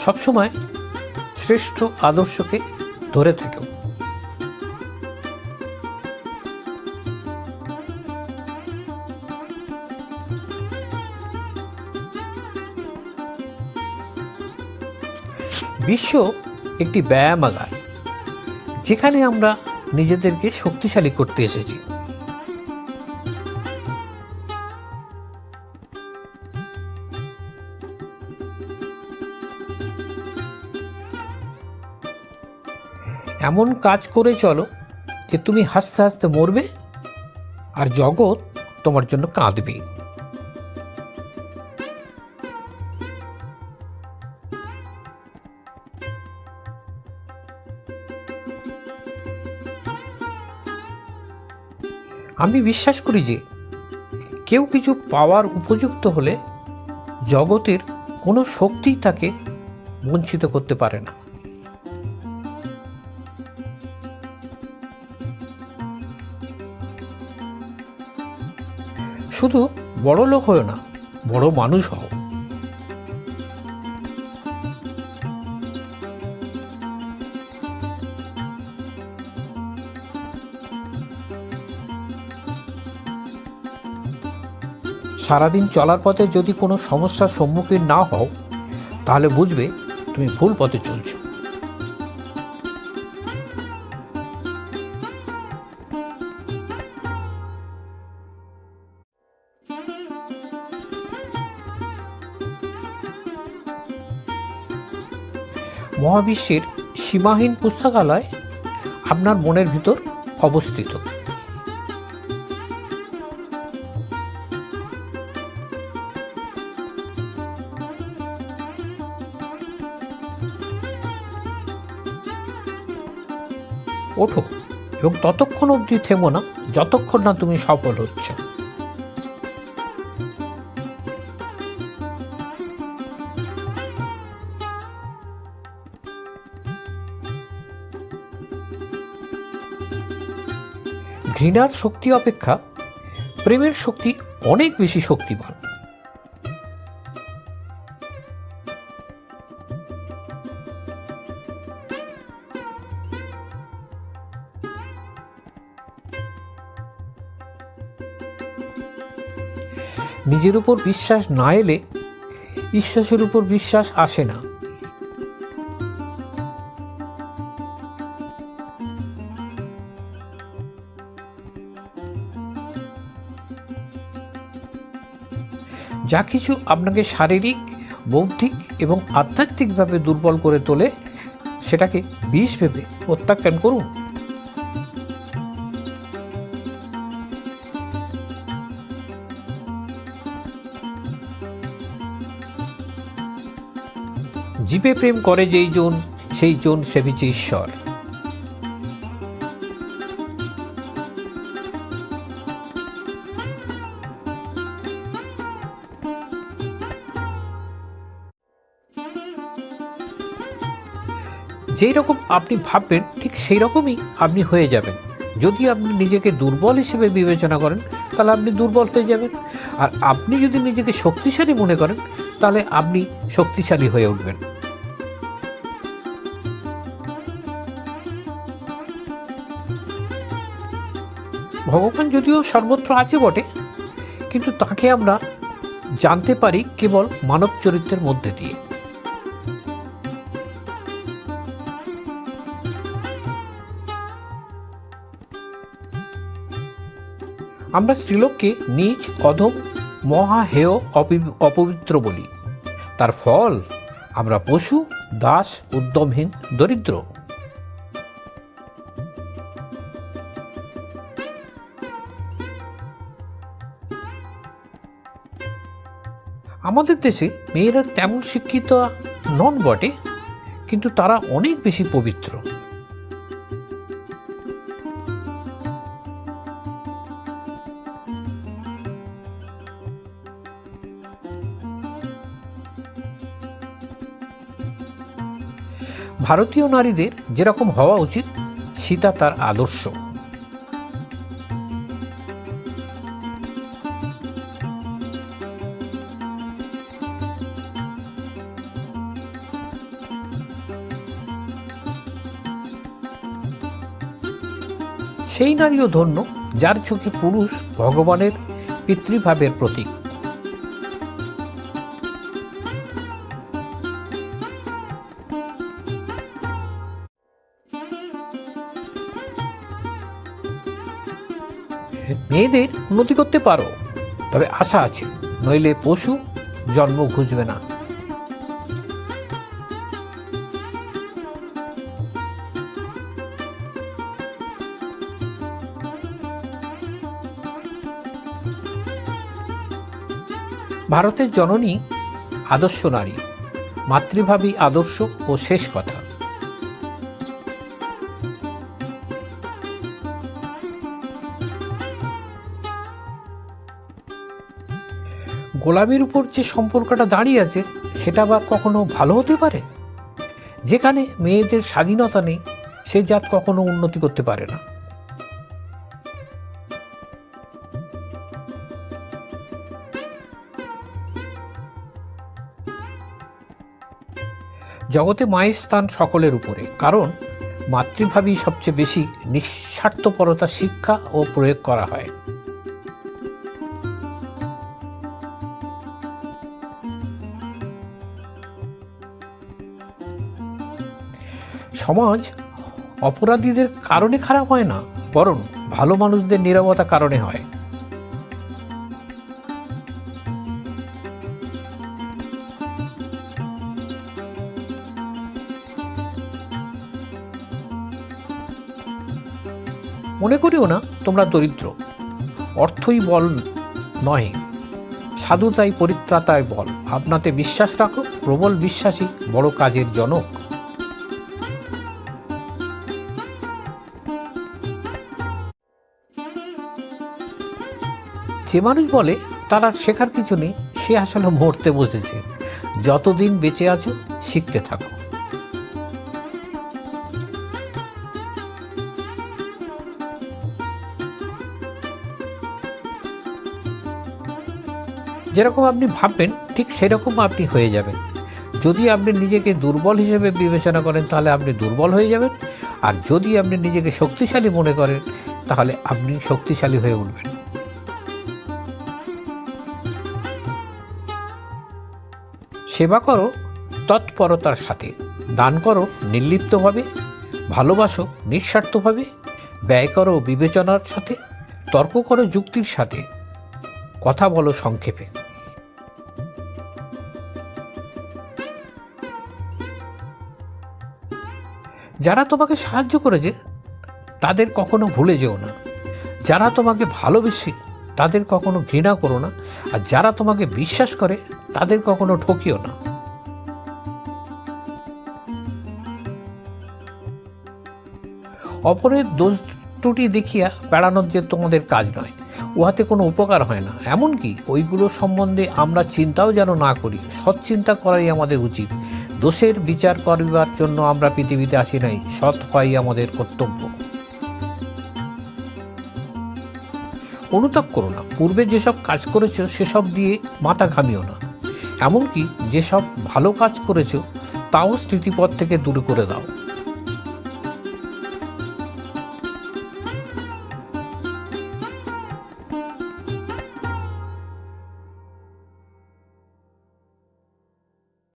সবসময় শ্রেষ্ঠ আদর্শকে ধরে থেকো। বিশ্ব একটি ব্যায়ামাগার, যেখানে আমরা নিজেদেরকে শক্তিশালী করতে এসেছি। এমন কাজ করে চলো যে তুমি হাসতে হাসতে মরবে আর জগৎ তোমার জন্য কাঁদবে। আমি বিশ্বাস করি যে কেউ কিছু পাওয়ার উপযুক্ত হলে জগতের কোনো শক্তিই তাকে বঞ্চিত করতে পারে না। শুধু বড় লোক হও না, বড় মানুষ হও। সারাদিন চলার পথে যদি কোনো সমস্যার সম্মুখীন না হও, তাহলে বুঝবে তুমি ভুল পথে চলছ। মহাবিশ্বের সীমাহীন পুস্তকালয় আপনার মনের ভিতর অবস্থিত। ওঠো এবং ততক্ষণ অবধি থেমো না যতক্ষণ না তুমি সফল হচ্ছ। ঘৃণার শক্তি অপেক্ষা প্রেমের শক্তি অনেক বেশি শক্তিমান। নিজের উপর বিশ্বাস না এলে ঈশ্বরের উপর বিশ্বাস আসে না। যা কিছু আপনাকে শারীরিক, বৌদ্ধিক এবং আধ্যাত্মিকভাবে দুর্বল করে তোলে, সেটাকে বিষ ভেবে প্রত্যাখ্যান করুন। জীবে প্রেম করে যেই জন, সেই জন সেবিছে ঈশ্বর। যেই রকম আপনি ভাববেন ঠিক সেই রকমই আপনি হয়ে যাবেন। যদি আপনি নিজেকে দুর্বল হিসেবে বিবেচনা করেন, তাহলে আপনি দুর্বল হয়ে যাবেন। আর আপনি যদি নিজেকে শক্তিশালী মনে করেন, তাহলে আপনি শক্তিশালী হয়ে উঠবেন। ভগবান যদিও সর্বত্র আছে বটে, কিন্তু তাকে আমরা জানতে পারি কেবল মানব চরিত্রের মধ্যে দিয়ে। আমরা স্ত্রীলোককে নীচ, অধম, মহা হেয়, অপবিত্র বলি। তার ফল আমরা পশু, দাস, উদ্যমহীন, দরিদ্র। আমাদের দেশে মেয়েরা তেমন শিক্ষিত নন বটে, কিন্তু তারা অনেক বেশি পবিত্র। ভারতীয় নারীদের যেরকম হওয়া উচিত, সীতা তার আদর্শ। সেই নারীও ধন্য যার চোখে পুরুষ ভগবানের পিতৃভাবের প্রতীক। মেয়েদের উন্নতি করতে পারো, তবে আশা আছে, নইলে পশু জন্ম ঘুচবে না। ভারতের জননী আদর্শ নারী, মাতৃভাবী আদর্শ ও শেষ কথা। গোলামির উপর যে সম্পর্কটা দাঁড়িয়ে আছে সেটা বা কখনো ভালো হতে পারে? যেখানে মেয়েদের স্বাধীনতা নেই সে জাত কখনো উন্নতি করতে পারে না। জগতে মায়ের স্থান সকলের উপরে, কারণ মাতৃভাবই সবচেয়ে বেশি নিঃস্বার্থপরতা শিক্ষা ও প্রয়োগ করা হয়। সমাজ অপরাধীদের কারণে খারাপ হয় না, বরং ভালো মানুষদের নীরবতা কারণে হয়। মনে করিও না তোমরা দরিদ্র, অর্থই বল নয়, সাধুতাই পরিত্রাতায় বল। আপনাতে বিশ্বাস রাখো, প্রবল বিশ্বাসী বড় কাজের জনক। যে মানুষ বলে তার আর শেখার কিছু নেই, সে আসলে মরতে বসেছে। যতদিন বেঁচে আছো শিখতে থাকো। যেরকম আপনি ভাববেন ঠিক সেরকম আপনি হয়ে যাবেন। যদি আপনি নিজেকে দুর্বল হিসেবে বিবেচনা করেন তাহলে আপনি দুর্বল হয়ে যাবেন, আর যদি আপনি নিজেকে শক্তিশালী মনে করেন তাহলে আপনি শক্তিশালী হয়ে উঠবেন। সেবা করো তৎপরতার সাথে, দান করো নির্লিপ্তভাবে, ভালোবাসো নিঃস্বার্থভাবে, ব্যয় করো বিবেচনার সাথে, তর্ক করো যুক্তির সাথে, কথা বলো সংক্ষেপে। যারা তোমাকে সাহায্য করেছে তাদের কখনো ভুলে যেও না। যারা তোমাকে ভালোবেসে তাদের কখনো ঘৃণা করো না, আর যারা তোমাকে বিশ্বাস করে তাদের কখনো ঠকিও না। অপরের দোষ ত্রুটি দেখিয়া বেড়ানোর যে তোমাদের কাজ নয়, উহাতে কোনো উপকার হয় না। এমনকি ওইগুলো সম্বন্ধে আমরা চিন্তাও যেন না করি। সৎ চিন্তা করাই আমাদের উচিত। দোষের বিচার করিবার জন্য আমরা পৃথিবীতে আসি নাই, সৎ হওয়াই আমাদের কর্তব্য। অনুতাপ করো না, পূর্বে যেসব কাজ করেছো সেসব দিয়ে মাথা ঘামিও না। এমনকি যেসব ভালো কাজ করেছো তাও স্মৃতিপথ থেকে দূরে করে দাও।